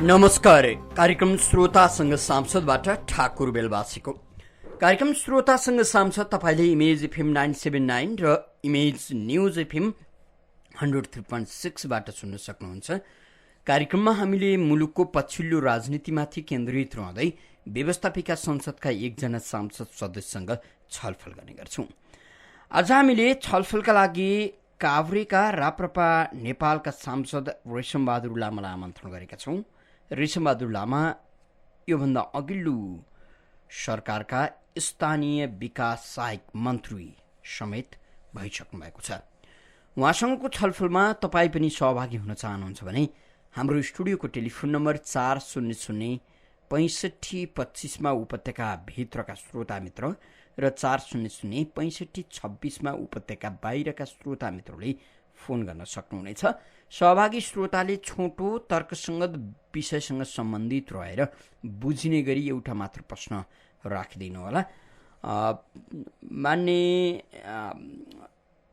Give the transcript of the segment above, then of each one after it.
नमस्कार। कार्यक्रम श्रोतासँग सांसदबाट ठाकुर बेलवासीको। कार्यक्रम श्रोतासँग सांसद तपाईले इमेज एफएम 979 र इमेज न्यूज एफएम 103.6 बाट सुन्न सक्नुहुन्छ। कार्यक्रममा हामीले मुलुकको पछिल्लो राजनीतिमाथि केन्द्रित रहँदै व्यवस्थापिका संसदका एकजना सांसद सदस्यसँग छलफल गर्ने गर्छौं। आज हामीले छलफलका लागि काभ्रेका राप्रपा नेपालका सांसद रेशमबहादुर लामालाई आमन्त्रण गरेका छौं। रेशमबहादुर लामा योभन्दा अघिल्लो सरकारका स्थानीय विकास सहायक मन्त्री समेत भइसक्नु भएको छ। उहाँसँगको छलफलमा तपाईँ पनि सहभागी हुन चाहनुहुन्छ भने हाम्रो स्टुडियोको टेलिफोन नम्बर 400-6525 उपत्यका भित्रका श्रोता मित्र र 400-6526 उपत्यका बाहिरका श्रोता मित्रले फोन गर्न सक्नुहुनेछ। सहभागी श्रोताले छोटो तर्कसङ्गत विषयसँग सम्बन्धित रहेर बुझिने गरी एउटा मात्र प्रश्न राखिदिनु होला। मान्य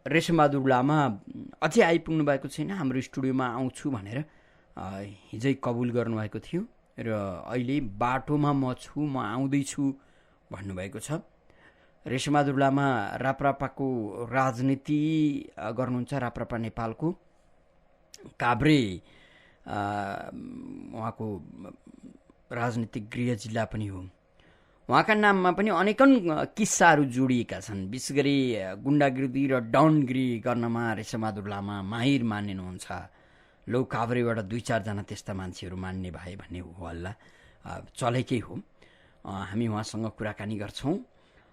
रेशमबहादुर लामा अझै आइपुग्नु भएको छैन। हाम्रो स्टुडियोमा आउँछु भनेर हिजै कबुल गर्नुभएको थियो र अहिले बाटोमा म छु, म आउँदैछु भन्नुभएको छ। रेशमबहादुर लामा राप्रपाको राजनीति गर्नुहुन्छ। राप्रपा नेपालको काभ्रे उहाँको राजनीतिक गृह जिल्ला पनि हो। उहाँका नाममा पनि अनेकन किस्साहरू जोडिएका छन्। विशेष गरी गुण्डागिर्दी र डनगिरी गर्नमा रेशमबहादुर लामा माहिर मानिनुहुन्छ। लो काभ्रेबाट 2-4 त्यस्ता मान्छेहरू मान्ने भए भन्ने हो हल्ला चलेकै हो। हामी उहाँसँग कुराकानी गर्छौँ।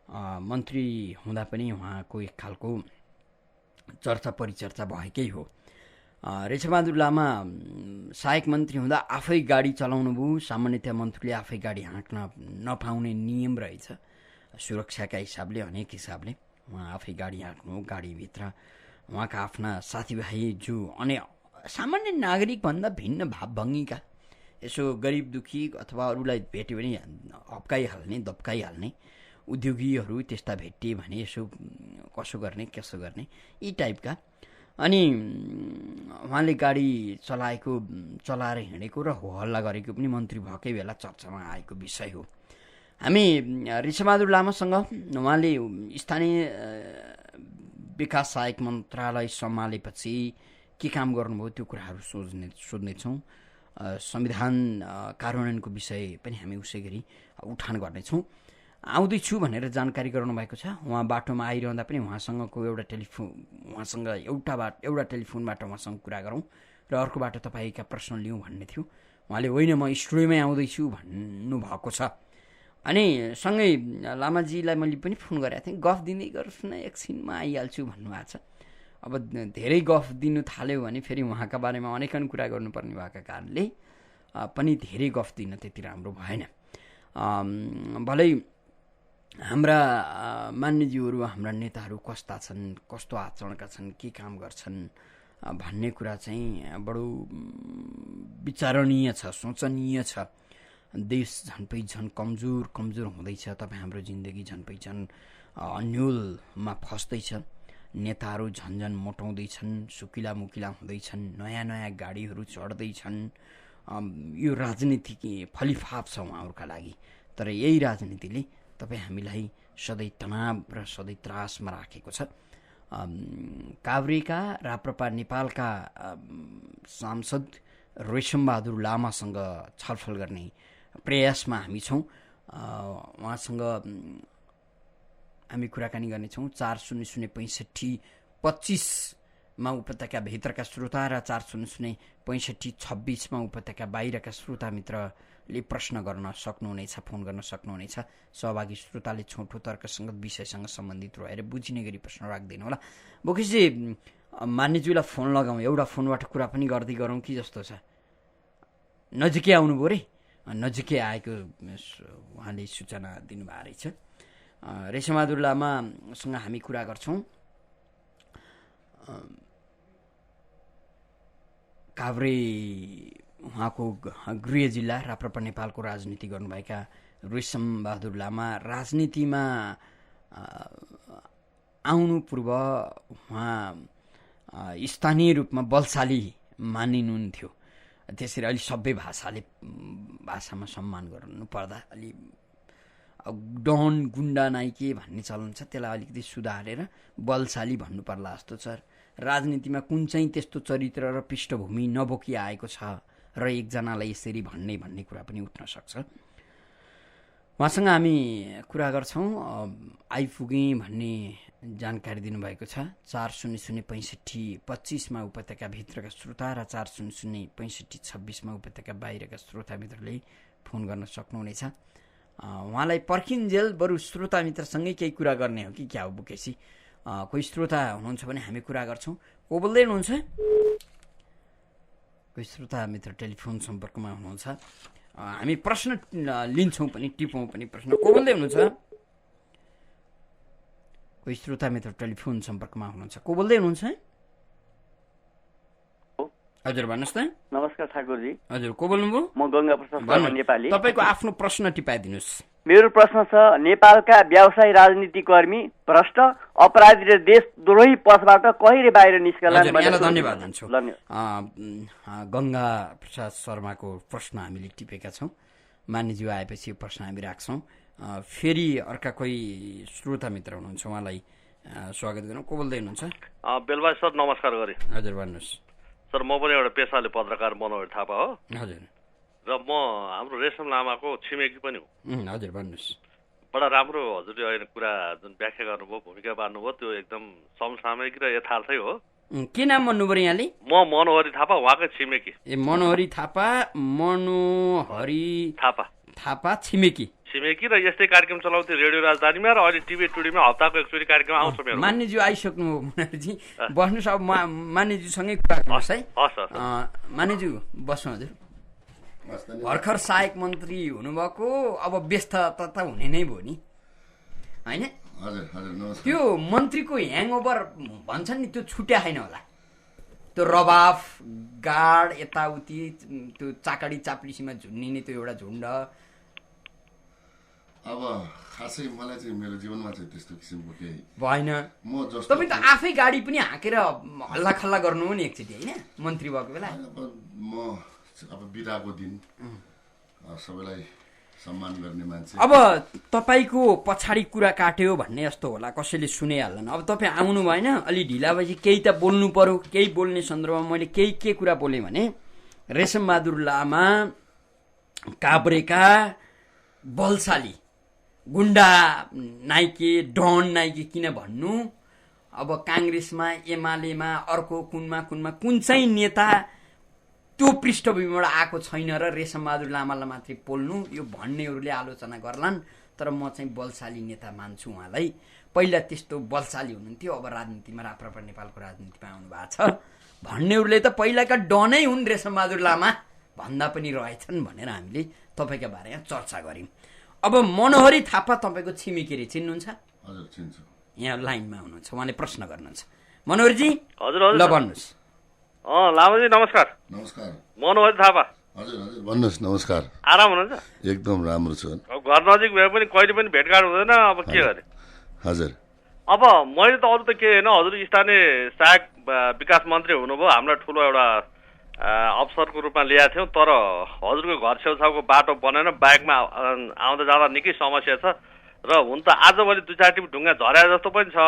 मन्त्री हुँदा पनि उहाँको एक खालको चर्चा परिचर्चा भएकै हो। रेशमबहादुर लामा सहायक मन्त्री हुँदा आफै गाडी चलाउनु भयो। सामान्यतया मन्त्रीले आफै गाडी हाँक्न नपाउने नियम रहेछ सुरक्षाका हिसाबले, अनेक हिसाबले। उहाँ आफै गाडी हाँक्नु, गाडीभित्र उहाँका आफ्ना साथीभाइ जो सामान्य नागरिकभन्दा भिन्न भावभङ्गीका, यसो गरिब दुखी अथवा अरूलाई भेट्यो भने हप्काइहाल्ने, दप्काइहाल्ने उद्योगीहरू त्यस्ता भेटिए भने यसो कसो गर्ने यी टाइपका। अनि उहाँले गाडी चलाएर हिँडेको र होहल्ला गरेको पनि मन्त्री भएकै बेला चर्चामा आएको विषय हो। हामी रेशमबहादुर लामासँग उहाँले स्थानीय विकास सहायक मन्त्रालय सम्हालेपछि के काम गर्नुभयो त्यो कुराहरू सोध्नेछौँ। संविधान कार्यान्वयनको विषय पनि हामी उसै गरी उठान गर्नेछौँ। आउँदैछु भनेर जानकारी गराउनुभएको छ। उहाँ बाटोमा आइरहँदा पनि उहाँसँग एउटा टेलिफोनबाट उहाँसँग कुरा गरौँ र अर्को बाटो तपाईँका प्रश्न लिउँ भन्ने थियो। उहाँले होइन म स्टुडियोमै आउँदैछु भन्नुभएको छ। अनि सँगै लामाजीलाई मैले पनि फोन गरेको थिएँ। गफ दिँदै गर्छु न, एकछिनमा आइहाल्छु भन्नुभएको छ। अब धेरै गफ दिनु थाल्यो भने फेरि उहाँका बारेमा अनेकन कुरा गर्नुपर्ने भएको कारणले पनि धेरै गफ दिन त्यति राम्रो भएन। भलै हाम्रा मान्यज्यूहरू, हाम्रा नेताहरू कस्ता छन्, कस्तो आचरणका छन्, के काम गर्छन् भन्ने कुरा चाहिँ बडो विचारणीय छ, सोचनीय छ। देश झन् कमजोर हुँदैछ। तपाईँ हाम्रो जिन्दगी झन् अन्यलमा फस्दैछ। नेताहरू झन् मोटाउँदैछन्, सुकिला मुकिला हुँदैछन्, नयाँ गाडीहरू चढ्दैछन्। यो राजनीति फलिफाप छ उहाँहरूका लागि। तर यही राजनीतिले तपाईँ हामीलाई सधैँ तनाव र सधैँ त्रासमा राखेको छ। काभ्रेका राप्रपा नेपालका सांसद रेशमबहादुर लामासँग छलफल गर्ने प्रयासमा हामी छौँ। उहाँसँग हामी कुराकानी गर्नेछौँ। 400-6525 उपत्यका भित्रका श्रोता र 400-6526 उपत्यका बाहिरका श्रोता मित्रले प्रश्न गर्न सक्नुहुनेछ, फोन गर्न सक्नुहुनेछ। सहभागी श्रोताले छोटो तर्कसङ्गत विषयसँग सम्बन्धित रहेर बुझिने गरी प्रश्न राखिदिनु होला। बोकेशजी, मान्यज्यूलाई फोन लगाउँ, एउटा फोनबाट कुरा पनि गर्दै गरौँ कि जस्तो छ। नजिकै आउनुभयो रे, नजिकै आएको उहाँले सूचना दिनुभएको रहेछ। रेशमबहादुर लामासँग हामी कुरा गर्छौँ। काभ्रे उहाँको गृह जिल्ला, राप्रपा नेपालको राजनीति गर्नुभएका रेशमबहादुर लामा राजनीतिमा आउनु पूर्व उहाँ स्थानीय रूपमा बलशाली मानिनुहुन्थ्यो। त्यसरी अलि सबै भाषामा सम्मान गर्नु पर्दा अलि डन गुन्डा नाइके भन्ने चलन छ, त्यसलाई अलिकति सुधारेर बलशाली भन्नु पर्ला जस्तो छ। राजनीतिमा कुन चाहिँ त्यस्तो चरित्र र पृष्ठभूमि नबोकी आएको छ र एकजनालाई यसरी भन्ने कुरा पनि उठ्न सक्छ। उहाँसँग हामी कुरा गर्छौँ। आइपुगेँ भन्ने जानकारी दिनुभएको छ। 400525 उपत्यकाभित्रका श्रोता र 400525 उपत्यका बाहिरका श्रोता मित्रले फोन गर्न सक्नुहुनेछ। उहाँलाई पर्खिन्जेल बरु श्रोता मित्रसँगै केही कुरा गर्ने हो कि क्या हो बुकेसी? कोही श्रोता हुनुहुन्छ भने हामी कुरा गर्छौँ। को बोल्दै हुनुहुन्छ? कोही श्रोता मित्र टेलिफोन सम्पर्कमा हुनुहुन्छ। हामी प्रश्न लिन्छौँ पनि, टिपौँ पनि प्रश्न। को बोल्दै हुनुहुन्छ? कोही श्रोता मित्र टेलिफोन सम्पर्कमा हुनुहुन्छ। को बोल्दै हुनुहुन्छ? हजुर भन्नुहोस् त। नमस्कार ठाकुरजी। हजुर को बोल्नुभयो? म गङ्गा प्रसाद शर्मा नेपाली। तपाईँको आफ्नो प्रश्न टिपाइदिनुहोस्। मेरो प्रश्न छ, नेपालका व्यवसायी राजनीतिकर्मी भ्रष्ट अपराधी र देशद्रोही पथबाट कहिले बाहिर निस्कलान्? धन्यवाद दिन्छु। गङ्गा प्रसाद शर्माको प्रश्न हामीले टिपेका छौँ। मान्यज्यू आएपछि यो प्रश्न हामी राख्छौँ। फेरि अर्का कोही श्रोता मित्र हुनुहुन्छ, उहाँलाई स्वागत गरौँ। को बोल्दै हुनुहुन्छ? बेलबाज सर नमस्कार गरेँ। हजुर भन्नुहोस्। सर म पनि एउटा पेसाले पत्रकार मनोहर थापा हो। हजुर। र म हाम्रो रेशम लामाको छिमेकी पनि हो। हजुर भन्नुहोस्। बडा राम्रो हजुरले अहिले कुरा जुन व्याख्या गर्नुभयो, भूमिका बार्नुभयो, त्यो एकदम समसामयिक र यथार्थै हो। के नाम भन्नुभयो यहाँले? म मनोहरी थापा, उहाँकै छिमेकी। मनोहरी थापा छिमेकी र यस्तै कार्यक्रम चलाउँथे रेडियो राजधानीमा र अहिले टिभी टुडीमा हप्ताको एकचोटि कार्यक्रम आउँछ मेरो। मान्यज्यू आइसक्नु मनोहरजी, बस्नुहोस्। अब मान्यज्यूसँगै कुरा गर्नुहोस् है। मान्यज्यू बस्नु। हजुर भर्खर सहायक मन्त्री हुनुभएको, अब व्यस्तता त हुने नै भयो नि, होइन? त्यो मन्त्रीको ह्याङओभर भन्छ नि, त्यो छुट्या छैन होला। त्यो रबाफ गाड यताउति, त्यो चाकडी चाप्लिसीमा झुन्निने त्यो एउटा झुन्ड। अब खासै मलाई चाहिँ मेरो जीवनमा चाहिँ त्यस्तो किसिमको केही भएन। तपाईँ त आफै गाडी पनि हाकेर हल्ला खल्ला गर्नु हो नि एकचोटि, होइन? मन्त्री भएको बेला म अब बिदाको दिन सबैलाई सम्मान गर्ने मान्छे। अब तपाईँको पछाडि कुरा काट्यो भन्ने जस्तो होला, कसैले सुनिहाल्दैन। अब तपाईँ आउनु भएन, अलि ढिला भएपछि केही त बोल्नु पर्यो। केही बोल्ने सन्दर्भमा मैले के कुरा बोलेँ भने, रेशमबहादुर लामा काभ्रेका बलशाली गुन्डा नाइके, डन नाइके किन भन्नु? अब काङ्ग्रेसमा, एमालेमा, अर्को कुन चाहिँ नेता त्यो पृष्ठभूमिबाट आएको छैन र रेशमबहादुर लामालाई मात्रै पोल्नु, यो भन्नेहरूले आलोचना गर्लान्। तर म चाहिँ बलशाली नेता मान्छु उहाँलाई। पहिला त्यस्तो बलशाली हुनुहुन्थ्यो, अब राजनीतिमा राप्रपा नेपालको राजनीतिमा आउनु भएको छ भन्नेहरूले त पहिलाका डनै हुन् रेशमबहादुर लामा भन्दा पनि रहेछन् भनेर हामीले तपाईँका बारेमा चर्चा गऱ्यौँ। अब मनोहरी थापा तपाईँको छिमेकी रे, चिन्नुहुन्छ? हजुर चिन्छु। यहाँ लाइनमा हुनुहुन्छ, उहाँले प्रश्न गर्नुहुन्छ। मनोहरजी हजुर ल भन्नुहोस्। लामाजी नमस्कार। नमस्कार। मनोहरी थापा। हजुर भन्नुहोस्। नमस्कार। आराम हुनुहुन्छ? एकदम राम्रो छु। अब घर नजिक भए पनि कहिले पनि भेटघाट हुँदैन, अब के गरे? हजुर। अब मैले त अरू त के होइन, हजुर स्थानीय सहायक विकास मन्त्री हुनुभयो, हामीलाई ठुलो एउटा अवसरको रूपमा ल्याएको थियौँ। तर हजुरको घर छेउछाउको बाटो बनेन, बाइकमा आउँदा जाँदा निकै समस्या छ। र हुन त आजभोलि 2-4 टिप ढुङ्गा झर्या जस्तो पनि छ।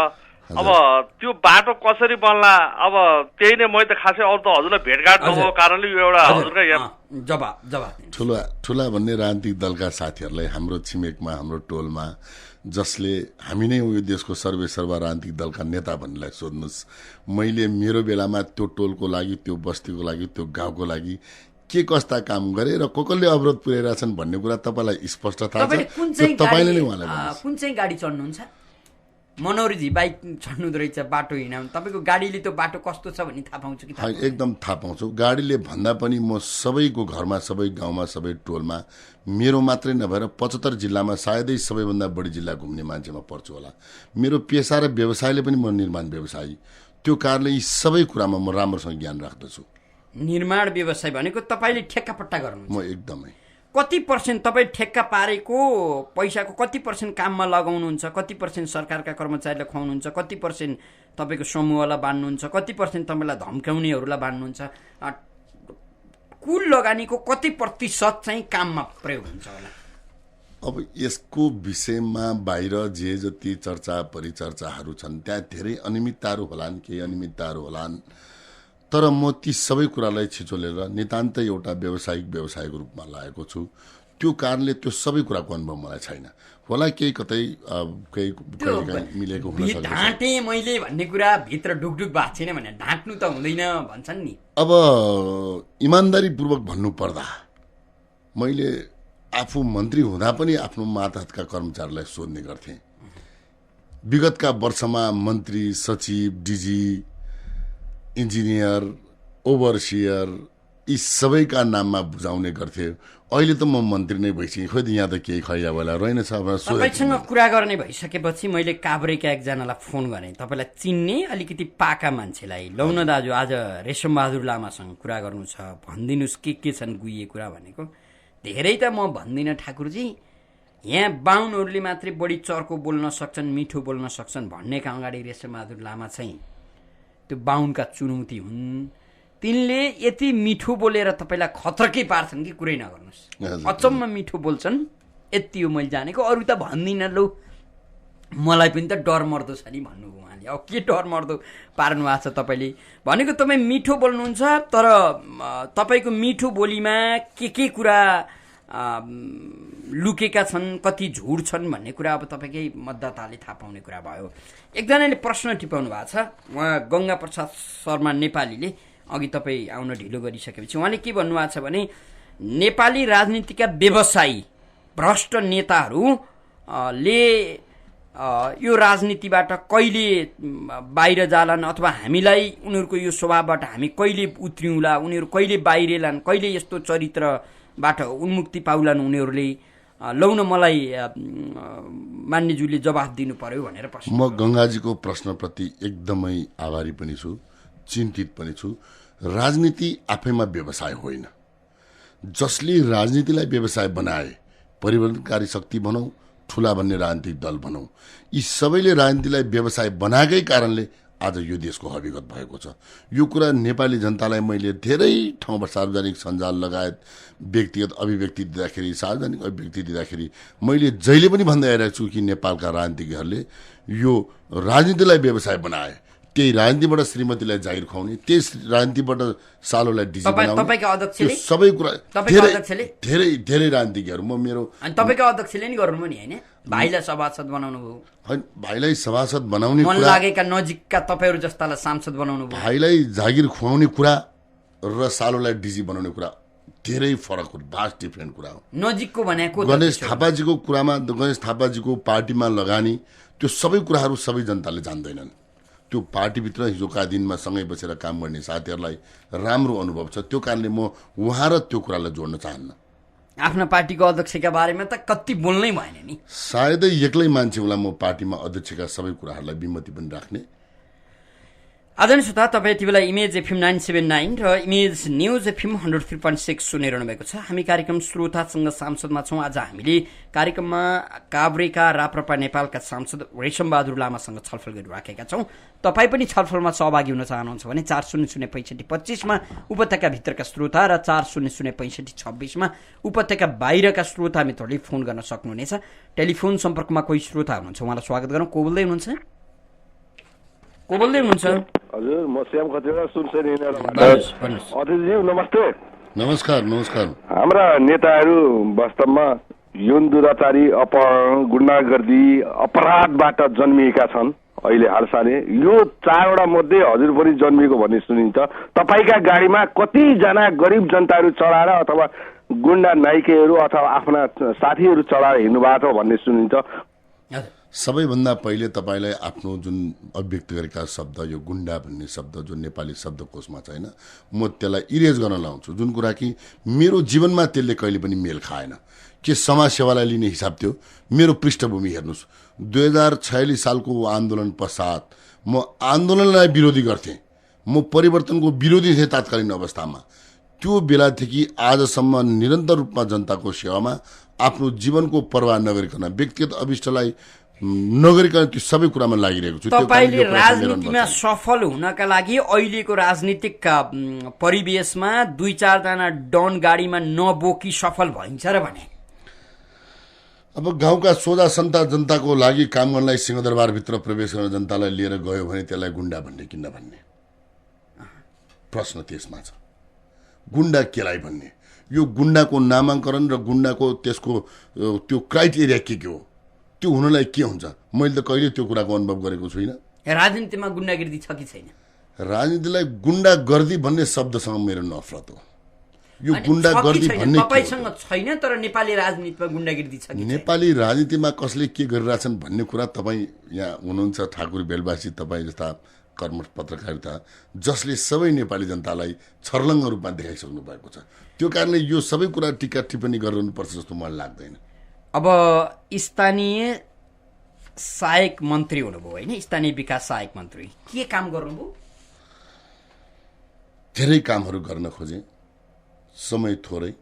अब त्यो बाटो कसरी बन्ला? अब त्यही नै, मैले त खासै अरू त हजुरलाई भेटघाट नभएको कारणले यो एउटा हजुरकै जवाब ठुला भन्ने राजनीतिक दलका साथीहरूलाई हाम्रो छिमेकमा, हाम्रो टोलमा, जसले हामी नै यो देशको सर्वेसर्वा राजनीतिक दलका नेता भन्नेलाई सोध्नुहोस्। मैले मेरो बेलामा त्यो टोलको लागि, त्यो बस्तीको लागि, त्यो गाउँको लागि के कस्ता काम गरे र कसले अवरोध पुर्याइरहेछन् भन्ने कुरा तपाईँलाई स्पष्ट थाहा छ। तपाईँले नै उहाँलाई कुन चाहिँ गाडी चढ्नुहुन्छ? मनोहरीजी बाइक चढ्नु रहेछ, बाटो हिँडाउनु, तपाईँको गाडीले त्यो बाटो कस्तो छ भन्ने थाहा पाउँछु कि? एकदम थाहा पाउँछु। गाडीले भन्दा पनि म सबैको घरमा, सबै गाउँमा, सबै टोलमा, मेरो मात्रै नभएर 75 जिल्लामा सायदै सबैभन्दा बढी जिल्ला घुम्ने मान्छेमा पर्छु होला। मेरो पेसा र व्यवसायले पनि, म निर्माण व्यवसायी, त्यो कारणले यी सबै कुरामा म राम्रोसँग ज्ञान राख्दछु। निर्माण व्यवसाय भनेको तपाईँले ठेक्कापट्टा गर्नुहुन्छ? म एकदमै। कति पर्सेन्ट तपाईँ ठेक्का पारेको पैसाको कति पर्सेन्ट काममा लगाउनुहुन्छ? कति पर्सेन्ट सरकारका कर्मचारीलाई खुवाउनुहुन्छ? कति पर्सेन्ट तपाईँको समूहलाई बाँड्नुहुन्छ? कति पर्सेन्ट तपाईँलाई धम्काउनेहरूलाई बाँड्नुहुन्छ? कुल लगानीको कति प्रतिशत चाहिँ काममा प्रयोग हुन्छ होला? अब यसको विषयमा बाहिर जे जति चर्चा परिचर्चाहरू छन् त्यहाँ धेरै अनियमितताहरू होलान्, केही अनियमितताहरू होलान्, तर म ती सबै कुरालाई छिचोलेर नितान्तै एउटा व्यावसायिक रूपमा लागेको छु। त्यो कारणले त्यो सबै कुराको अनुभव मलाई छैन। होला केही कतै केही मिलेको हुन सक्छ। ढाँटे मैले भन्ने कुरा भित्र ढुकढुक भएको छैन भने ढाँट्नु त हुँदैन भन्छन् नि। अब इमान्दारीपूर्वक भन्नुपर्दा मैले आफू मन्त्री हुँदा पनि आफ्नो मातहतका कर्मचारीलाई सोध्ने गर्थेँ। विगतका वर्षमा मन्त्री, सचिव, डिजी, इन्जिनियर, ओभरसियर यी सबैका नाममा बुझाउने गर्थे। अहिले त म मन्त्री नै भइसकेँ, खोइ यहाँ त केही खैया बेला रहेनछ। तपाईँसँग कुरा गर्ने भइसकेपछि मैले काभ्रेका एकजनालाई फोन गरेँ, तपाईँलाई चिन्ने अलिकति पाका मान्छेलाई। लौ न दाजु, आज रेशमबहादुर लामासँग कुरा गर्नु छ, भनिदिनुहोस् के छन् गुइए कुरा भनेको। धेरै त म भन्दिनँ ठाकुरजी, यहाँ बाहुनहरूले मात्रै बढी चर्को बोल्न सक्छन्, मिठो बोल्न सक्छन् भन्नेका अगाडि रेशमबहादुर लामा चाहिँ त्यो बाहुनका चुनौती हुन्। तिनले यति मिठो बोलेर तपाईँलाई खतरकै पार्छन् कि कुरै नगर्नुहोस्। अचम्म मिठो बोल्छन्, यति हो मैले जानेको। अरू त भन्दिनँ, लौ मलाई पनि त डर मर्दो छ नि भन्नुभयो उहाँले। अब के डर मर्दो पार्नु भएको छ तपाईँले? भनेको तपाईँ मिठो बोल्नुहुन्छ, तर तपाईँको मिठो बोलीमा के कुरा लुकेका छन्, कति झुट छन् भन्ने कुरा अब तपाईँकै मतदाताले थाहा पाउने कुरा भयो। एकजनाले प्रश्न टिपाउनु भएको छ, उहाँ गङ्गा प्रसाद शर्मा नेपालीले। अघि तपाईँ आउन ढिलो गरिसकेपछि उहाँले के भन्नुभएको छ भने नेपाली राजनीतिका व्यवसायी भ्रष्ट नेताहरूले यो राजनीतिबाट कहिले बाहिर जालान् अथवा हामीलाई उनीहरूको यो स्वभावबाट हामी कहिले उत्रिउँला, उनीहरू कहिले बाहिरेलान्, कहिले यस्तो चरित्रबाट उन्मुक्ति पाउलान् उनीहरूले। लौ न मलाई मान्यज्यूले जवाफ दिनु पर्यो भनेर प्रश्न। म गङ्गाजीको प्रश्नप्रति एकदमै आभारी पनि छु, चिन्तित पनि छु। राजनीति आफैमा व्यवसाय होइन। जसले राजनीतिलाई व्यवसाय बनाए, परिवर्तनकारी शक्ति भनौँ, ठुला भन्ने राजनीतिक दल भनौँ, यी सबैले राजनीतिलाई व्यवसाय बनाएकै कारणले आज यो देशको हकीकत भएको छ। यो कुरा नेपाली जनतालाई मैले धेरै ठाउँबाट सार्वजनिक सञ्जाल लगायत व्यक्तिगत अभिव्यक्ति दिँदाखेरि, सार्वजनिक अभिव्यक्ति दिँदाखेरि मैले जहिले पनि भन्दै आइरहेको छु कि नेपालका राजनीतिज्ञहरूले यो राजनीतिलाई व्यवसाय बनाए। त्यही राजनीतिबाट श्रीमतीलाई जागिर खुवाउने, त्यस राजनीतिबाट सालोलाई डिजी बनाउने, सबै कुरा धेरै धेरै राजनीतिज्ञहरू। म मेरो तपाईँको अध्यक्षले नि गर्नु नि होइन, भाइलाई सभासद बनाउनु भयो। होइन, भाइलाई सभासद बनाउने मन लागेका नजिकका तपाईँहरू जस्तालाई सांसद बनाउनु भयो। भाइलाई जागिर खुवाउने कुरा र सालोलाई डिजी बनाउने कुरा धेरै फरक हो, भास्ट डिफ्रेन्ट कुरा हो। नजिकको भनेको गणेश थापाजीको कुरामा, गणेश थापाजीको पार्टीमा लगानी, त्यो सबै कुराहरू सबै जनताले जान्दैनन्। त्यो पार्टीभित्र हिजोका दिनमा सँगै बसेर काम गर्ने साथीहरूलाई राम्रो अनुभव छ। त्यो कारणले म उहाँ र त्यो कुरालाई जोड्न चाहन्न। आफ्ना पार्टीको अध्यक्षका बारेमा त कति बोल्नै भएन नि। सायदै एक्लै मान्छे होला म पार्टीमा अध्यक्षका सबै कुराहरूलाई विमति पनि राख्ने। आदरणीय श्रोता, तपाईँ यति बेला इमेज एफएम 979 र इमेज न्युज एफएम 103.6 सुनिरहनु भएको छ। हामी कार्यक्रम श्रोतासँग सांसदमा छौँ। आज हामीले कार्यक्रममा काभ्रेका राप्रपा नेपालका सांसद रेशमबहादुर लामासँग छलफल गरिराखेका छौँ। तपाईँ पनि छलफलमा सहभागी हुन चाहनुहुन्छ भने 4006525 मा उपत्यकाभित्रका श्रोता र 4006526 मा उपत्यका बाहिरका श्रोता मित्रहरूले फोन गर्न सक्नुहुनेछ। टेलिफोन सम्पर्कमा कोही श्रोता हुनुहुन्छ, उहाँलाई स्वागत गरौँ। को बोल्दै हुनुहुन्छ? हजुर, म श्याम खतिवडा सुनसरी। अध्यक्षज्यू नमस्ते। नमस्कार। नमस्कार। हाम्रा नेताहरू वास्तवमा यौन दुराचारी, अपहरण, गुण्डागर्दी, अपराधबाट जन्मिएका छन्। अहिले हालसालै यो 4वटा मध्ये हजुर पनि जन्मिएको भन्ने सुनिन्छ। तपाईँका गाडीमा कतिजना गरिब जनताहरू चढाएर अथवा गुण्डा नाइकेहरू अथवा आफ्ना साथीहरू चढाएर हिँड्नु भएको छ भन्ने सुनिन्छ। सबैभन्दा पहिले तपाईँलाई आफ्नो जुन अभिव्यक्त गरेका शब्द, यो गुण्डा भन्ने शब्द जो नेपाली शब्दकोशमा छैन, म त्यसलाई इरेज गर्न लाउँछु। जुन कुरा कि मेरो जीवनमा त्यसले कहिले पनि मेल खाएन। के समाजसेवालाई लिने हिसाब थियो? मेरो पृष्ठभूमि हेर्नुहोस्, 2046 सालको आन्दोलन पश्चात म आन्दोलनलाई विरोधी गर्थेँ, म परिवर्तनको विरोधी थिएँ तात्कालीन अवस्थामा। त्यो बेलादेखि आजसम्म निरन्तर रूपमा जनताको सेवामा आफ्नो जीवनको परवाह नगरिकन व्यक्तिगत अभिष्टलाई नगरिकन त्यो सबै कुरामा लागिरहेको छु। तपाईले राजनीतिमा सफल हुनका लागि अहिलेको राजनीतिक परिवेशमा 2-4 जना डन गाडीमा नबोकी सफल भइन्छ र भने अब गाउँका सोझा जनताको लागि काम गर्नलाई सिंहदरबारभित्र प्रवेश गर्न जनतालाई लिएर गयो भने त्यसलाई गुण्डा भन्ने किन भन्ने प्रश्न त्यसमा छ। गुण्डा केलाई भन्ने, यो गुण्डाको नामाङ्करण र गुण्डाको त्यसको त्यो क्राइटेरिया के हो, त्यो हुनलाई के हुन्छ? मैले त कहिले त्यो कुराको अनुभव गरेको छुइनँ। राजनीतिमा गुण्डागिर्दी छ कि छैन? राजनीतिलाई गुण्डागर्दी भन्ने शब्दसँग मेरो नफरत हो। यो गुण्डागर्दी भन्ने तपाईसँग छैन, तर नेपाली राजनीतिमा गुण्डागिर्दी छ कि? नेपाली राजनीतिमा कसले के गरिरहेछन् भन्ने कुरा तपाईँ यहाँ हुनुहुन्छ ठाकुर बेलबासी, तपाईँ जस्ता कर्मठ पत्रकारिता जसले सबै नेपाली जनतालाई छर्लङ्ग रूपमा देखाइसक्नु भएको छ। त्यो कारणले यो सबै कुरा टिका टिप्पणी गर्नुपर्छ जस्तो मलाई लाग्दैन। अब स्थानीय सहायक मन्त्री हुनुभयो होइन, स्थानीय विकास सहायक मन्त्री, के काम गर्नुभयो? धेरै कामहरू गर्न खोजेँ, समय थोरै,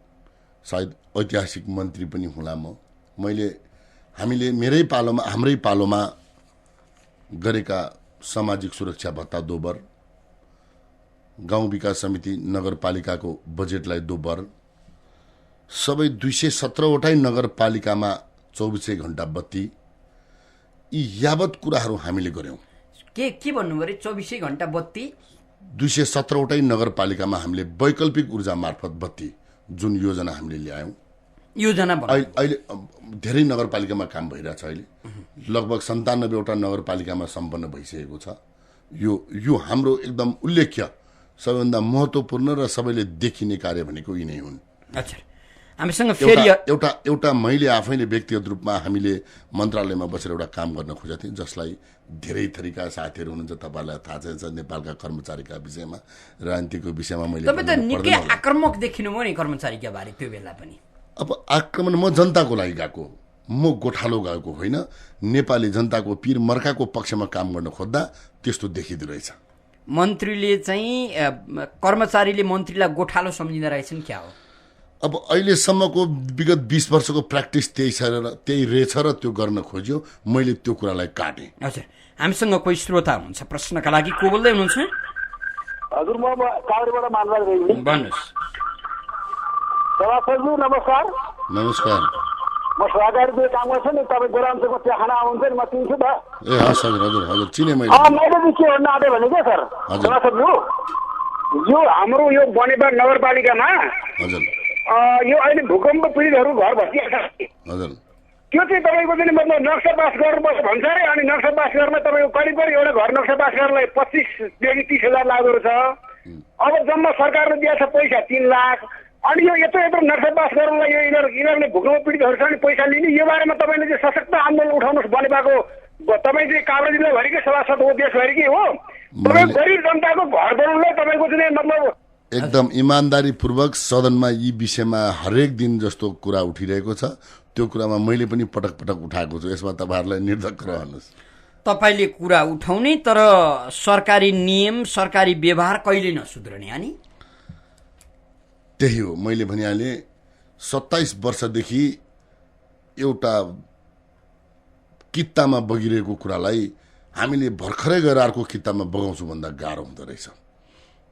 सायद ऐतिहासिक मन्त्री पनि हुँला म। हामीले हाम्रै पालोमा गरेका सामाजिक सुरक्षा भत्ता दोबर, गाउँ विकास समिति नगरपालिकाको बजेटलाई दोबर, सबै 217वटै नगरपालिकामा 24 घण्टा बत्ती, यी यावत कुराहरू हामीले गर्यौँ। के भन्नुभयो रे? 24 घण्टा बत्ती 217वटै नगरपालिकामा हामीले वैकल्पिक ऊर्जा मार्फत बत्ती जुन योजना हामीले ल्यायौँ। योजना अहिले धेरै नगरपालिकामा काम भइरहेछ। अहिले लगभग 97वटा नगरपालिकामा सम्पन्न भइसकेको छ। यो हाम्रो एकदम उल्लेख्य, सबैभन्दा महत्त्वपूर्ण र सबैले देखिने कार्य भनेको यिनै हुन्। अच्छा, हामीसँग फेरि एउटा मैले आफैले व्यक्तिगत रूपमा हामीले मन्त्रालयमा बसेर एउटा काम गर्न खोजेको थिएँ, जसलाई धेरै थरीका साथीहरू हुनुहुन्छ, तपाईँलाई थाहा छ नेपालका कर्मचारीका विषयमा, राजनीतिको विषयमा मैले तपाईँ त निकै आक्रामक देखिनुभयो नि कर्मचारीका बारे त्यो बेला पनि। अब आक्रमण म जनताको लागि गएको, म गोठालो गएको होइन। नेपाली जनताको पीर मर्काको पक्षमा काम गर्न खोज्दा त्यस्तो देखिँदो रहेछ। मन्त्रीले चाहिँ कर्मचारीले मन्त्रीलाई गोठालो सम्झिँदा रहेछन् क्या हो? अब अहिलेसम्मको विगत 20 वर्षको प्र्याक्टिस त्यही रहेछ र त्यो गर्न खोज्यो, मैले त्यो कुरालाई काटेँ। हजुर, हामीसँग कोही श्रोता हुनुहुन्छ प्रश्नका लागि, को बोल्दै हुनुहुन्छ? हजुर, म काभ्रेबाट मानबाज रेग्मी। भन्नुहोस्। सभासदज्यू नमस्कार। नमस्कार। म सहकारीको काम गर्छु नि, तपाईँ गोरामचोकमा चिया खाना आउनुहुन्छ नि, म चिन्छु त। ए हस् हजुर चिने मैले। मैले चाहिँ के भन्नु आँटेँ भने क्या सर सभासदज्यू, यो हाम्रो यो बनेपार नगरपालिकामा हजुर यो अहिले भूकम्प पीडितहरू घर बसिरहेको छ। हजुर, त्यो चाहिँ तपाईँको चाहिँ मतलब नक्सा पास गर्नुपर्छ भन्छ अरे। अनि नक्सा पास गर्न तपाईँको करिब एउटा घर नक्सा पास गर्नलाई 25,000 देखि 30,000 लाग्दो रहेछ। अब जम्मा सरकारले दिएको छ पैसा 3 लाख। अनि यो यत्रो नक्सा पास गर्नलाई यो यिनीहरूले भूकम्प पीडितहरूसँग पैसा लिने, यो बारेमा तपाईँले चाहिँ सशक्त आन्दोलन उठाउनुहोस्। बनेपाको तपाईँ चाहिँ काभ्रे जिल्लाभरिकै सभासद हो, देशभरिकै हो। तपाईँ गरिब जनताको घर बनाउनलाई तपाईँको चाहिँ मतलब एकदम इमान्दारी पूर्वक सदनमा यी विषयमा हरेक दिन जस्तो कुरा उठिरहेको छ। त्यो कुरामा मैले पनि पटक पटक उठाएको छु। यसमा तपाईँहरूलाई निर्धक्क रहनुहोस्। तपाईँले कुरा उठाउने, तर सरकारी नियम सरकारी व्यवहार कहिले नसुध्रने अनि? त्यही हो, मैले भनिहालेँ 27 वर्षदेखि एउटा कित्तामा बगिरहेको कुरालाई हामीले भर्खरै गएर अर्को कित्तामा बगाउँछु भन्दा गाह्रो हुँदो रहेछ।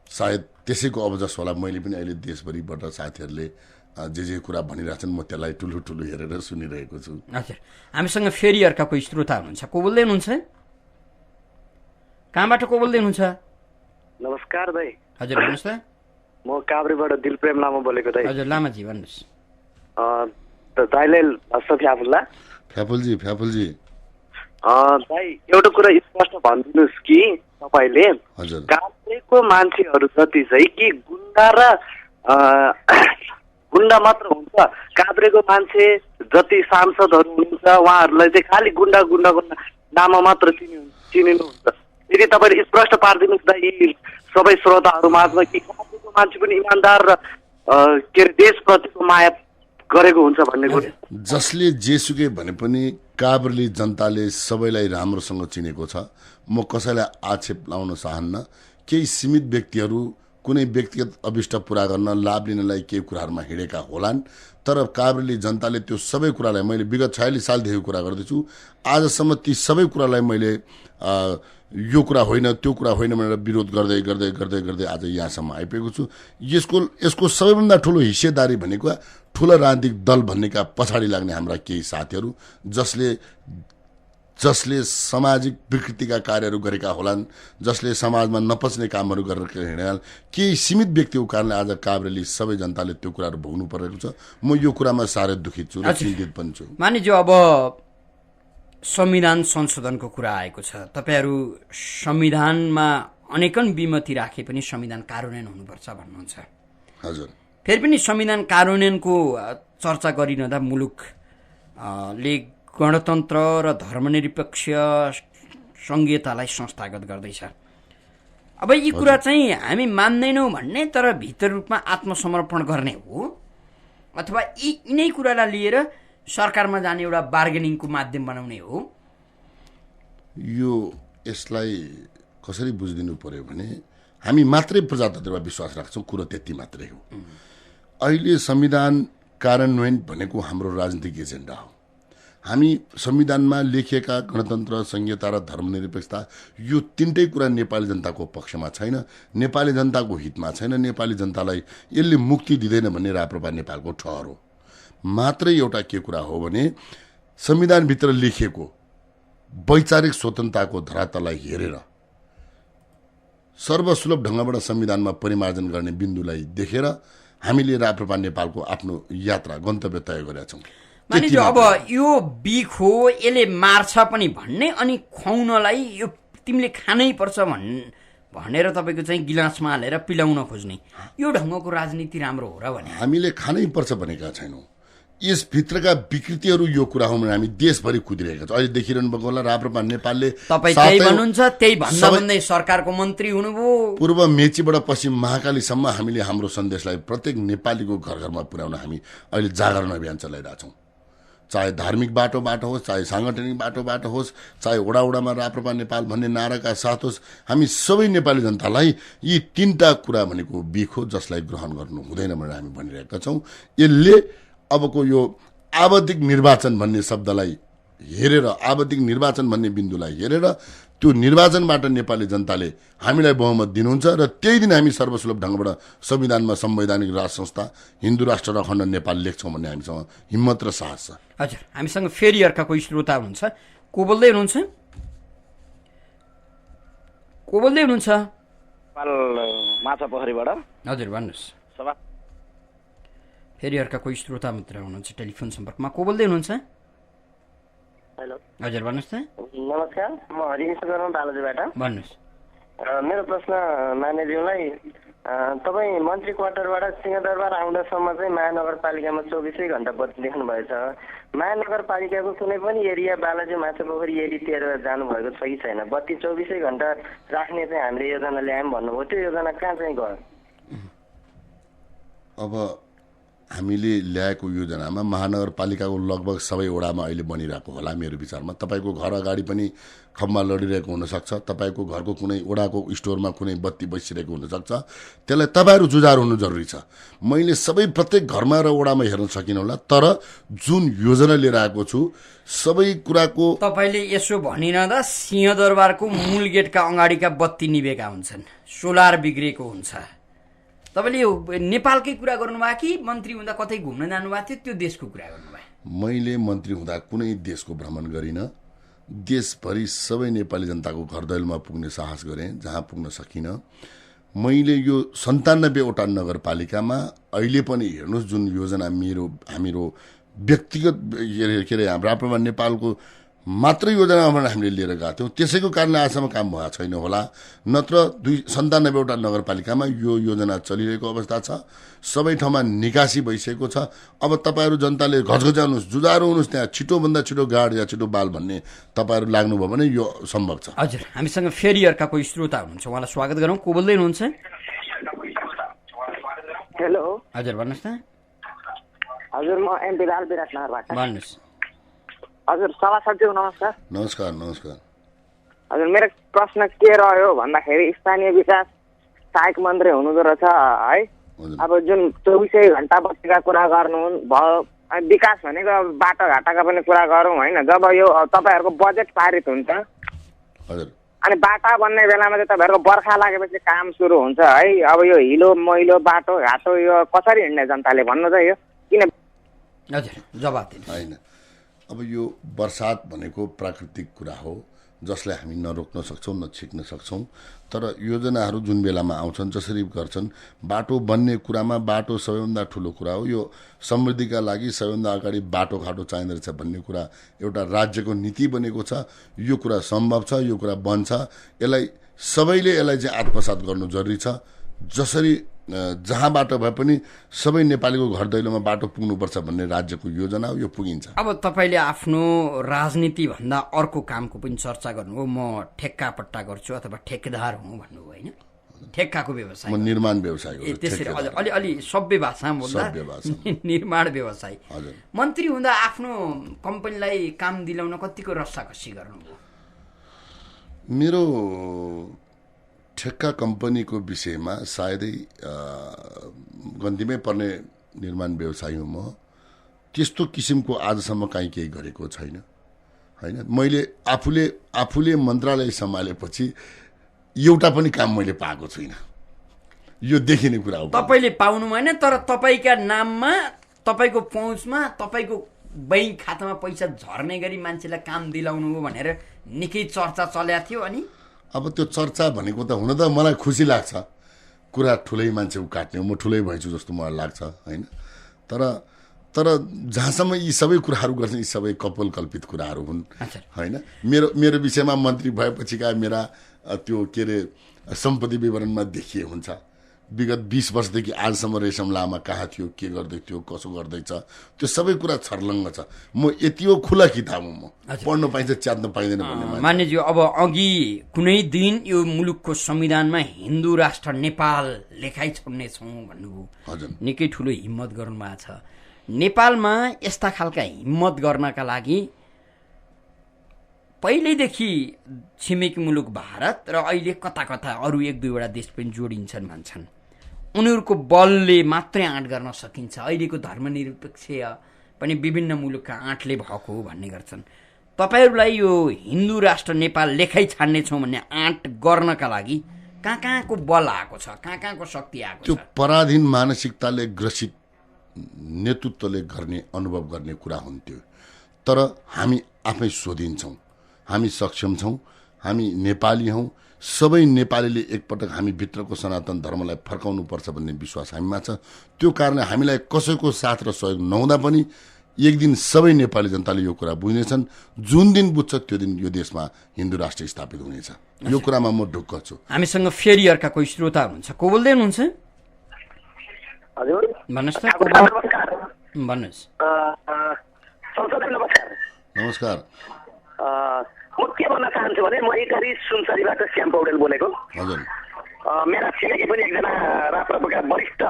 सायद त्यसैको अवजस होला। मैले पनि अहिले देशभरिबाट साथीहरूले जे कुरा भनिरहेछन् म त्यसलाई ठुलो हेरेर सुनिरहेको छु। हजुर, हामीसँग फेरि अर्का कोही श्रोता हुनुहुन्छ, को बोल्दै हुनुहुन्छ? कहाँबाट को बोल्दै हुनुहुन्छ? नमस्कार दाइ। हजुर भन्नुहोस् त। म काभ्रेबाट दिलप्रेम लामा बोलेको दाइ। हजुर लामाजी भन्नुहोस्। दाइले फ्याफुल्ला फ्याफुलजी दाइ एउटा कुरा स्पष्ट भनिदिनुहोस् कि तपाईँले काभ्रेको मान्छेहरू जति चाहिँ कि गुन्डा र गुन्डा मात्र हुन्छ, काभ्रेको मान्छे जति सांसदहरू हुनुहुन्छ उहाँहरूलाई चाहिँ खालि गुन्डाको नाममा मात्र चिनिनुहुन्छ। फेरि तपाईँले स्पष्ट पारिदिनुहोस् दाइ यी सबै श्रोताहरू माझमा कि काभ्रेको मान्छे पनि इमान्दार र के अरे देशप्रतिको माया गरेको हुन्छ भन्ने कुरा। जसले जेसुकै भने पनि काभ्रेले जनताले सबैलाई राम्रोसँग चिनेको छ। म कसैलाई आक्षेप लाउन चाहन्न। केही सीमित व्यक्तिहरू कुनै व्यक्तिगत अभिष्ट पूरा गर्न लाभ लिनलाई केही कुराहरूमा हिँडेका होलान्, तर काभ्रेले जनताले त्यो सबै कुरालाई, मैले विगत 46 सालदेखि कुरा गर्दैछु, आजसम्म ती सबै कुरालाई मैले यो कुरा होइन त्यो कुरा होइन भनेर विरोध गर्दै गर्दै गर्दै गर्दै आज यहाँसम्म आइपुगेको छु। यसको सबैभन्दा ठुलो हिस्सेदारी भनेको ठुलो राजनीतिक दल भन्नेका पछाडि लाग्ने हाम्रा केही साथीहरू जसले सामाजिक विकृतिका कार्यहरू गरेका होलान्, जसले समाजमा नपच्ने कामहरू गरेर हिँडेलान्, केही सीमित व्यक्तिको कारणले आज काभ्रेले सबै जनताले त्यो कुराहरू भोग्नु परेको छ। म यो कुरामा साह्रै दुखित छु र चिन्तित पनि छु। मानिज्यू, अब संविधान संशोधनको कुरा आएको छ, तपाईहरू संविधानमा अनेकन विमति राखे पनि संविधान कार्यान्वयन हुनुपर्छ भन्नुहुन्छ। हजुर, फेरि पनि संविधान कार्यान्वयनको चर्चा गरिरहँदा मुलुकले गणतन्त्र र धर्मनिरपेक्ष संघीयतालाई संस्थागत गर्दैछ। अब यी कुरा चाहिँ हामी मान्दैनौँ भन्ने तर भित्र रूपमा आत्मसमर्पण गर्ने हो, अथवा यिनै कुरालाई लिएर सरकारमा जाने एउटा बार्गेनिङको माध्यम बनाउने हो? यसलाई कसरी बुझिदिनु पर्यो भने हामी मात्रै प्रजातन्त्रमा विश्वास राख्छौँ, कुरो त्यति मात्रै हो। अहिले संविधान कार्यान्वयन भनेको हाम्रो राजनीतिक एजेन्डा हो। हामी संविधानमा लेखिएका गणतन्त्र, संहिता र धर्मनिरपेक्षता यो तीनटै कुरा नेपाली जनताको पक्षमा छैन, नेपाली जनताको हितमा छैन, नेपाली जनतालाई यसले मुक्ति दिँदैन भन्ने राप्रपा नेपालको ठहर हो। मात्रै एउटा के कुरा हो भने संविधानभित्र लेखिएको वैचारिक स्वतन्त्रताको धरातललाई हेरेर सर्वसुलभ ढङ्गबाट संविधानमा परिमार्जन गर्ने बिन्दुलाई देखेर हामीले राप्रपा नेपालको आफ्नो यात्रा गन्तव्य तय गरेका छौँ। मानिज्यू, अब यो बिख हो, यसले मार्छ पनि भन्ने, अनि खुवाउनलाई यो तिमीले खानै पर्छ भनेर तपाईँको चाहिँ गिलासमा हालेर पिलाउन खोज्ने यो ढङ्गको राजनीति राम्रो हो र भने? हामीले खानै पर्छ भनेका छैनौँ। यसभित्रका विकृतिहरू यो कुरा हो भने हामी देशभरि कुदिरहेका छौँ। अहिले देखिरहनु भएको होला राप्रपा नेपालले तपाईँ त्यही भन्नुहुन्छ, त्यही भन्दा भन्दै सरकारको मन्त्री हुनुभयो। पूर्व मेचीबाट पश्चिम महाकालीसम्म हामीले हाम्रो सन्देशलाई प्रत्येक नेपालीको घर घरमा पुर्याउन हामी अहिले जागरण अभियान चलाइरहेछौँ। चाहे धार्मिक बाटोबाट होस्, चाहे साङ्गठनिक बाटोबाट होस्, चाहे वडा वडामा राप्रपा नेपाल भन्ने नाराका साथ होस्, हामी सबै नेपाली जनतालाई यी तीनटा कुरा भनेको बिख हो जसलाई ग्रहण गर्नु हुँदैन भनेर हामी भनिरहेका छौँ। यसले अबको यो आवधिक निर्वाचन भन्ने शब्दलाई हेरेर, आवधिक निर्वाचन भन्ने बिन्दुलाई हेरेर त्यो निर्वाचनबाट नेपाली जनताले हामीलाई बहुमत दिनुहुन्छ र त्यही दिन हामी सर्वसुलभ ढङ्गबाट संविधानमा संवैधानिक राज संस्था हिन्दू राष्ट्र र अखण्ड नेपाल लेख्छौँ भन्ने हामीसँग हिम्मत र साहस छ। हजुर, हामीसँग फेरि अर्का कोही श्रोता हुनुहुन्छ। को बोल्दै हुनुहुन्छ? माछा पोखरीबाट। हजुर, भन्नुहोस्। फेरि अर्का कोही श्रोता मित्र हुनुहुन्छ टेलिफोन सम्पर्कमा। को बोल्दै हुनुहुन्छ? हेलो। हजुर, भन्नुहोस् त। नमस्कार, म हरिकृष्ण शर्मा बालाजुबाट। भन्नुहोस्। मेरो प्रश्न मान्यज्यूलाई, तपाईँ मन्त्री क्वार्टरबाट सिंहदरबार आउँदासम्म चाहिँ महानगरपालिकामा 24 घण्टा बत्ती देख्नुभएछ। महानगरपालिकाको कुनै पनि एरिया बालाजु माछापोखरी एरियातिर जानुभएको छ कि छैन? बत्ती 24 घण्टा राख्ने चाहिँ हामीले योजना ल्यायौँ भन्नुभयो, त्यो योजना कहाँ चाहिँ गयो? अब हामीले ल्याएको योजनामा महानगरपालिकाको लगभग सबै वडामा अहिले बनिरहेको होला मेरो विचारमा। तपाईँको घर अगाडि पनि खम्बा लडिरहेको हुनसक्छ, तपाईँको घरको कुनै वडाको स्टोरमा कुनै बत्ती बसिरहेको हुनसक्छ, त्यसलाई तपाईँहरू जुझार हुनु जरुरी छ। मैले सबै प्रत्येक घरमा र वडामा हेर्न सकिनँ होला, तर जुन योजना लिएर आएको छु सबै कुराको। तपाईँले यसो भनिरहँदा सिंहदरबारको मूल गेटका अगाडिका बत्ती निभेका हुन्छन्, सोलर बिग्रेको हुन्छ। तपाईँले यो नेपालकै कुरा गर्नुभयो कि मन्त्री हुँदा कतै घुम्न जानुभएको थियो त्यो देशको कुरा गर्नुभयो? मैले मन्त्री हुँदा कुनै देशको भ्रमण गरिनँ। देशभरि सबै नेपाली जनताको घर दैलोमा पुग्ने साहस गरेँ जहाँ पुग्न सकिनँ। मैले यो 97वटा नगरपालिकामा अहिले पनि हेर्नुहोस् जुन योजना हाम्रो व्यक्तिगत के अरे राप्रपा नेपालको मात्र योजना हामीले लिएर गएको थियौँ, त्यसैको कारणले आजसम्म काम भएको छैन होला। नत्र 97वटा नगरपालिकामा यो योजना चलिरहेको अवस्था छ, सबै ठाउँमा निकासी भइसकेको छ। अब तपाईँहरू जनताले घचघचाउनुहोस्, जुझारो हुनुहोस्, त्यहाँ छिटोभन्दा छिटो गाड या छिटो बाल भन्ने तपाईँहरू लाग्नुभयो भने यो सम्भव छ। हजुर, हामीसँग फेरि अर्का कोही श्रोता हुनुहुन्छ, उहाँलाई स्वागत गरौँ। को बोल्दै हुनुहुन्छ? हेलो। हजुर, भन्नुहोस् न। हजुर, म एमपी लाल विराटनगरबाट। भन्नुहोस्। हजुर, सभासदज्यू नमस्कार। नमस्कार। नमस्कार। हजुर, मेरो प्रश्न के रह्यो भन्दाखेरि स्थानीय विकास सहायक मन्त्री हुनुहुँदो रहेछ है। अब जुन 24 घण्टा बसेका कुरा गर्नु भयो, विकास भनेको बाटोघाटाका पनि कुरा गरौँ होइन। जब यो तपाईँहरूको बजेट पारित हुन्छ अनि बाटा बन्ने बेलामा चाहिँ तपाईँहरूको बर्खा लागेपछि काम सुरु हुन्छ है। अब यो हिलो मैलो बाटोघाटो यो कसरी हिँड्ने जनताले भन्नु चाहिँ यो किन? हजुर जवाब दिनु। होइन, अब यो बर्सात भनेको प्राकृतिक कुरा हो जसलाई हामी नरोक्न सक्छौँ न छिक्न सक्छौँ। तर योजनाहरू जुन बेलामा आउँछन् जसरी गर्छन्, बाटो बन्ने कुरामा बाटो सबैभन्दा ठुलो कुरा हो। यो समृद्धिका लागि सबैभन्दा अगाडि बाटोघाटो चाहिँदो रहेछ भन्ने कुरा एउटा राज्यको नीति बनेको छ। यो कुरा सम्भव छ, यो कुरा बन्छ। सबैले यसलाई चाहिँ आत्मसात गर्नु जरुरी छ। जसरी जहाँ बाटो भए पनि सबै नेपालीको घर दैलोमा बाटो पुग्नुपर्छ भन्ने राज्यको योजना हो, यो पुगिन्छ। अब तपाईँले आफ्नो राजनीति भन्दा अर्को कामको पनि चर्चा गर्नुभयो। म ठेक्का पट्टा गर्छु अथवा ठेकेदार हुँ भन्नुभयो होइन। ठेक्काको व्यवसाय, म निर्माण व्यवसाय हो। त्यसरी अलि सभ्य भाषामा बोल्दा निर्माण व्यवसाय। मन्त्री हुँदा आफ्नो कम्पनीलाई काम दिलाउन कतिको रस्साकसी गर्नुभयो? मेरो ठेक्का कम्पनीको विषयमा सायदै गन्तीमै पर्ने निर्माण व्यवसायी हुँ म। त्यस्तो किसिमको आजसम्म काहीँ केही गरेको छैन होइन। मैले आफूले मन्त्रालय सम्हालेपछि एउटा पनि काम मैले पाएको छुइनँ। यो देखिने कुरा हो। तपाईँले पाउनु भएन, तर तपाईँका नाममा, तपाईँको पहुँचमा, तपाईँको बैंक खातामा पैसा झर्ने गरी मान्छेलाई काम दिलाउनु हो भनेर निकै चर्चा चलेको थियो। अनि अब त्यो चर्चा भनेको त हुन त मलाई खुसी लाग्छ, कुरा ठुलै मान्छे काट्ने, म ठुलै भएछु जस्तो मलाई लाग्छ होइन। तर जहाँसम्म यी सबै कुराहरू गर्छन् यी सबै कल्पित कुराहरू हुन् होइन। मेरो विषयमा मन्त्री भएपछिका मेरा त्यो के अरे सम्पत्ति विवरणमा देखिए हुन्छ। विगत 20 वर्षदेखि आजसम्म रेशम लामा कहाँ थियो, के गर्दै थियो, कसो गर्दैछ, त्यो सबै कुरा छर्लङ्ग छ। म यति हो खुला किताब हो, म पढ्नु पाइन्छ च्यात्न पाइँदैन भन्ने। मान्यज्यू, अब अघि कुनै दिन यो मुलुकको संविधानमा हिन्दू राष्ट्र नेपाल लेखाइ छोड्ने छौँ भन्नुभयो। हजुर, निकै ठुलो हिम्मत गर्नुभएको छ। नेपालमा यस्ता खालका हिम्मत गर्नका लागि पहिल्यैदेखि छिमेकी मुलुक भारत र अहिले कता कता अरू 1-2वटा देश पनि जोडिन्छन् भन्छन्। उनीहरूको बलले मात्रै आँट गर्न सकिन्छ, अहिलेको धर्मनिरपेक्ष पनि विभिन्न मुलुकका आँटले भएको हो भन्ने गर्छन्। तपाईँहरूलाई यो हिन्दू राष्ट्र नेपाल लेखाइ छाड्नेछौँ भन्ने आँट गर्नका लागि कहाँको बल आएको छ, कहाँको शक्ति आएको छ? त्यो पराधीन मानसिकताले ग्रसित नेतृत्वले गर्ने अनुभव गर्ने कुरा हुन्थ्यो। तर हामी आफै सोधिन्छौँ, हामी सक्षम छौँ, हामी नेपाली हौँ। सबै नेपालीले एकपटक हामी भित्रको सनातन धर्मलाई फर्काउनुपर्छ भन्ने विश्वास हामीमा छ। त्यो कारणले हामीलाई कसैको साथ र सहयोग नहुँदा पनि एक दिन सबै नेपाली जनताले यो कुरा बुझ्नेछन्। जुन दिन बुझ्छ त्यो दिन यो देशमा हिन्दू राष्ट्र स्थापित हुनेछ। यो कुरामा म ढुक्क छु। हामीसँग फेरि अर्का कोही श्रोता हुनुहुन्छ। को बोल्दै हुनुहुन्छ? हजुर भन्नुहोस् त। भन्नुहोस्। नमस्कार। म के भन्न चाहन्छु भने म इटरी सुनसरीबाट श्याम पौडेल बोलेको। हजुर। मेरा छिमेकी पनि एकजना राप्रपाका वरिष्ठ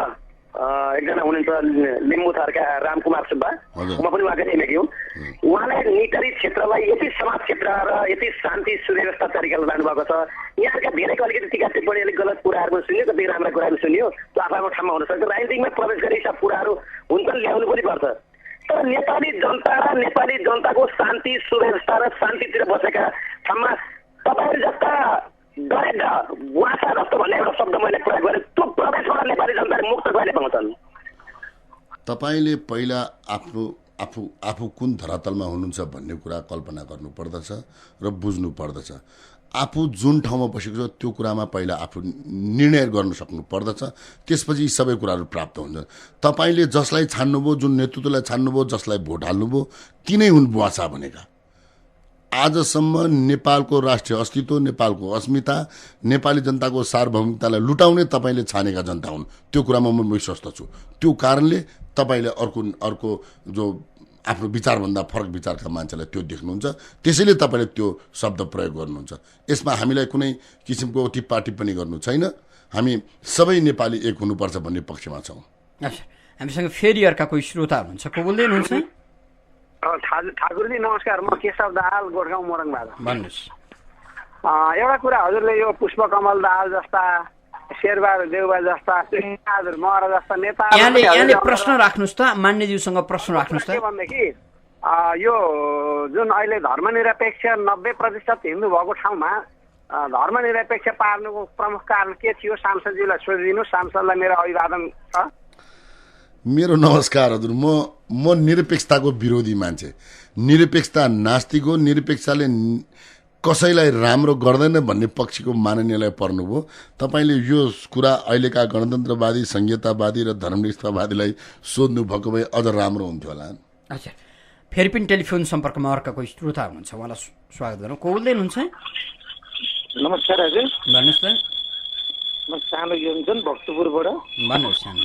एकजना हुनुहुन्छ लिम्बू थरका रामकुमार सुब्बा। म पनि उहाँकै छिमेकी हुँ। उहाँले निटरी क्षेत्रलाई यति समाज क्षेत्र र यति शान्ति सुव्यवस्था तरिकाले लानुभएको छ। यहाँका धेरैको अलिकति टिका टिप्पणी अलिक गलत कुराहरू पनि सुनियो, कति राम्रा कुराहरू सुनियो। त्यो आफ्नो ठाउँमा हुनसक्छ। राजनीतिमा प्रवेश गरी सब कुराहरू हुन्छन्, ल्याउनु पनि पर्छ। तर नेपाली जनता र नेपाली जनताको शान्ति सुव्यवस्था र शान्तितिर बसेका ठाउँमा तपाईँहरू जस्ता डरेका वासा जस्तो भन्ने एउटा शब्द मैले प्रयोग गरेँ, त्यो प्रवेशबाट नेपाली जनताले मुक्त कहिले पाउँछन्? तपाईँले पहिला आफू कुन धरातलमा हुनुहुन्छ भन्ने कुरा कल्पना गर्नु पर्दछ र बुझ्नु पर्दछ। आफू जुन ठाउँमा बसेको छ त्यो कुरामा पहिला आफू निर्णय गर्न सक्नु पर्दछ। त्यसपछि यी सबै कुराहरू प्राप्त हुन्छ। तपाईँले जसलाई छान्नुभयो, जुन नेतृत्वलाई छान्नुभयो, जसलाई भोट हाल्नुभयो, तिनै हुन् बुवासा भनेका। आजसम्म नेपालको राष्ट्रिय अस्तित्व, नेपालको अस्मिता, नेपाली जनताको सार्वभौमिकतालाई लुटाउने तपाईँले छानेका जनता हुन्। त्यो कुरामा म विश्वस्त छु। त्यो कारणले तपाईँले अर्को जो आफ्नो विचारभन्दा फरक विचारका मान्छेलाई त्यो देख्नुहुन्छ, त्यसैले तपाईँले त्यो शब्द प्रयोग गर्नुहुन्छ। यसमा हामीलाई कुनै किसिमको टिप्पा टिप्पणी गर्नु छैन। हामी सबै नेपाली एक हुनुपर्छ भन्ने पक्षमा छौँ। हामीसँग फेरि अर्का कोही श्रोता हुनुहुन्छ। को बोल्दै हुनुहुन्छ? ठाकुरजी नमस्कार। म केशव दाहाल, गोठगाउँ मोरङबाट। भन्नुहोस्। एउटा कुरा, हजुरले यो पुष्पकमल दाहाल जस्ता शेरबहादुर देउबा जस्ता सिंहबहादुर महरा जस्ता नेता यहाँले प्रश्न राख्नुहोस् त, मान्यज्यूसँग प्रश्न राख्नुहोस् त। के भनेदेखि यो जुन अहिले धर्मनिरपेक्ष 90% हिन्दू भएको ठाउँमा धर्मनिरपेक्ष पार्नुको प्रमुख कारण के थियो? सांसदजीलाई सोधिदिनु। सांसदलाई मेरो अभिवादन छ। मेरो नमस्कार हजुर। म निरपेक्षताको विरोधी मान्छे। निरपेक्षता नास्तिक हो। निरपेक्षताले कसैलाई राम्रो गर्दैन भन्ने पक्षको माननीयलाई पर्नुभयो। तपाईँले यो कुरा अहिलेका गणतन्त्रवादी, संहितावादी र धर्मनिष्ठतावादीलाई सोध्नु भएको भए अझ राम्रो हुन्थ्यो होला। अच्छा, फेरि पनि टेलिफोन सम्पर्कमा अर्का कोही श्रोता हुनुहुन्छ, उहाँलाई स्वागत गरौँ। को बोल्दै हुनुहुन्छ? नमस्कार हजुर। भन्नुहोस् त। म सानो योन्जन भक्तपुरबाट। भन्नुहोस् सानो।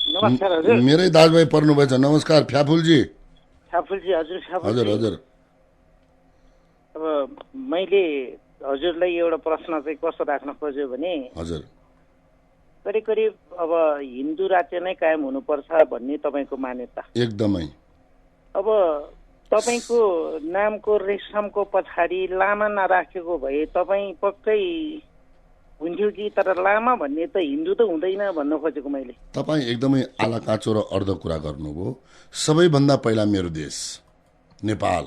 नमस्कार हजुर। मेरै दाजुभाइ पर्नुभएछ। नमस्कार फ्याफुलजी। फ्याफुलजी हजुर। हजुर हजुर। अब मैले हजुरलाई एउटा प्रश्न चाहिँ कस्तो राख्न खोज्यो भने हजुर करिब करिब अब हिन्दू राज्य नै कायम हुनुपर्छ भन्ने तपाईँको मान्यता? एकदमै। अब तपाईँको नामको रेशमको पछाडि लामा नराखेको भए तपाईँ पक्कै हुन्थ्यो कि? तर लामा भन्ने त हिन्दू त हुँदैन भन्न खोजेको मैले। तपाईँ एकदमै आला काँचो र अर्ध कुरा गर्नुभयो। सबैभन्दा पहिला मेरो देश नेपाल,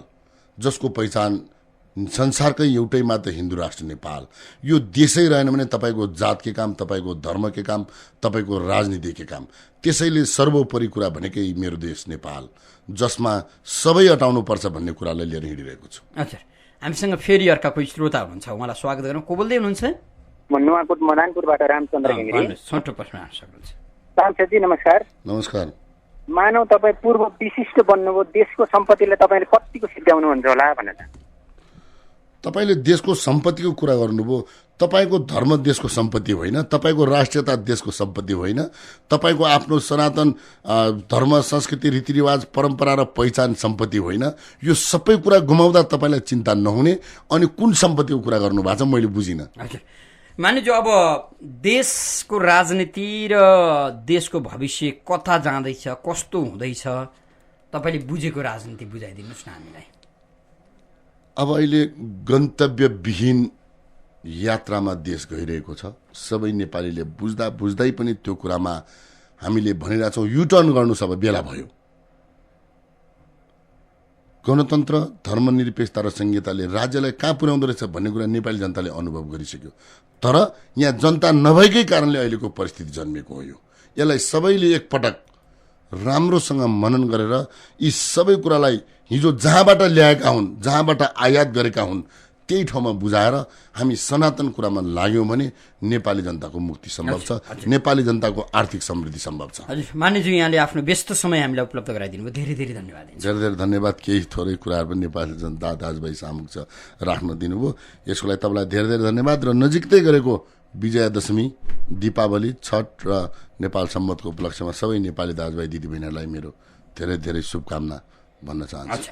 जसको पहिचान संसारकै एउटै मात्र हिन्दू राष्ट्र नेपाल। यो देशै रहेन भने तपाईँको जातकै काम, तपाईँको धर्मकै काम, तपाईँको राजनीतिकै काम। त्यसैले सर्वोपरि कुरा भनेकै मेरो देश नेपाल, जसमा सबै अटाउनुपर्छ भन्ने कुरालाई लिएर हिँडिरहेको छु। अच्छा, हामीसँग फेरि अर्का कोही श्रोता हुनुहुन्छ, उहाँलाई स्वागत गरौँ। को बोल्दै हुनुहुन्छ? म नुवाकोट मदानपुरबाट रामचन्द्र घिमिरे। छोटो प्रश्न राख्न सक्नुहुन्छ। सांसदजी नमस्कार। नमस्कार। मानव तपाईँ पूर्व विशिष्ट बन्नुभयो, देशको सम्पत्तिलाई तपाईँले कतिको सिद्ध्याउनुहुन्छ होला भनेर? तपाईँले देशको सम्पत्तिको कुरा गर्नुभयो। तपाईँको धर्म देशको सम्पत्ति होइन, तपाईँको राष्ट्रियता देशको सम्पत्ति होइन, तपाईँको आफ्नो सनातन धर्म, संस्कृति, रीतिरिवाज, परम्परा र पहिचान सम्पत्ति होइन। यो सबै कुरा गुमाउँदा तपाईँलाई चिन्ता नहुने। अनि कुन सम्पत्तिको कुरा गर्नुभएको छ मैले बुझिनँ। मानिज्यू, अब देशको राजनीति र देशको भविष्य कता जाँदैछ, कस्तो हुँदैछ, तपाईँले बुझेको राजनीति बुझाइदिनुहोस् न हामीलाई। अब अहिले गन्तव्यविहीन यात्रामा देश गइरहेको छ। सबै नेपालीले बुझ्दै पनि त्यो कुरामा हामीले भनिरहेछौँ युटर्न गर्नु सब बेला भयो। गणतन्त्र, धर्मनिरपेक्षता र संहिताले राज्यलाई कहाँ पुर्याउँदो रहेछ भन्ने कुरा नेपाली जनताले अनुभव गरिसक्यो। तर यहाँ जनता नभएकै कारणले अहिलेको परिस्थिति जन्मेको हो। यसलाई सबैले एकपटक राम्रोसँग मनन गरेर यी सबै कुरालाई हिजो जहाँबाट ल्याएका हुन्, जहाँबाट आयात गरेका हुन्, त्यही ठाउँमा बुझाएर हामी सनातन कुरामा लाग्यौँ भने नेपाली जनताको मुक्ति सम्भव छ, नेपाली जनताको आर्थिक समृद्धि सम्भव छ। हजुर, मान्यज्यू, यहाँले आफ्नो व्यस्त समय हामीलाई उपलब्ध गराइदिनु भयो, धेरै धेरै धन्यवाद। धेरै धेरै धन्यवाद। केही थोरै कुराहरू पनि नेपाली जनता दाजुभाइ सामुक्ष राख्न दिनुभयो, यसको लागि तपाईँलाई धेरै धेरै धन्यवाद। र नजिकै गरेको विजयादशमी, दीपावली, छठ र नेपाल सम्मतको उपलक्ष्यमा सबै नेपाली दाजुभाइ दिदीबहिनीहरूलाई मेरो धेरै धेरै शुभकामना भन्न चाहन्छु।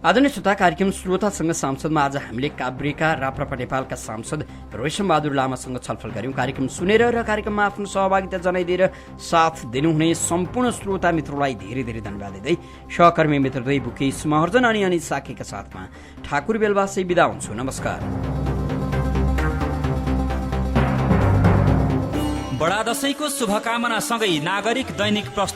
आदरणीय श्रोता, कार्यक्रम श्रोतासँग सांसदमा आज हामीले काभ्रेका राप्रपा नेपालका सांसद रेशमबहादुर लामासँग छलफल गर्यौं। कार्यक्रम सुनेर र कार्यक्रममा आफ्नो सहभागिता जनाइदिएर साथ दिनुहुने सम्पूर्ण श्रोता मित्रलाई धेरै धेरै धन्यवाद दिँदै सहकर्मी मित्र दुई बुकेश महर्जन अनि साकेका साथमा ठाकुर बेलवासी बिदा हुन्छु। नमस्कार। बडा दशैंको शुभकामना सँगै नागरिक दैनिक प्रस्तुत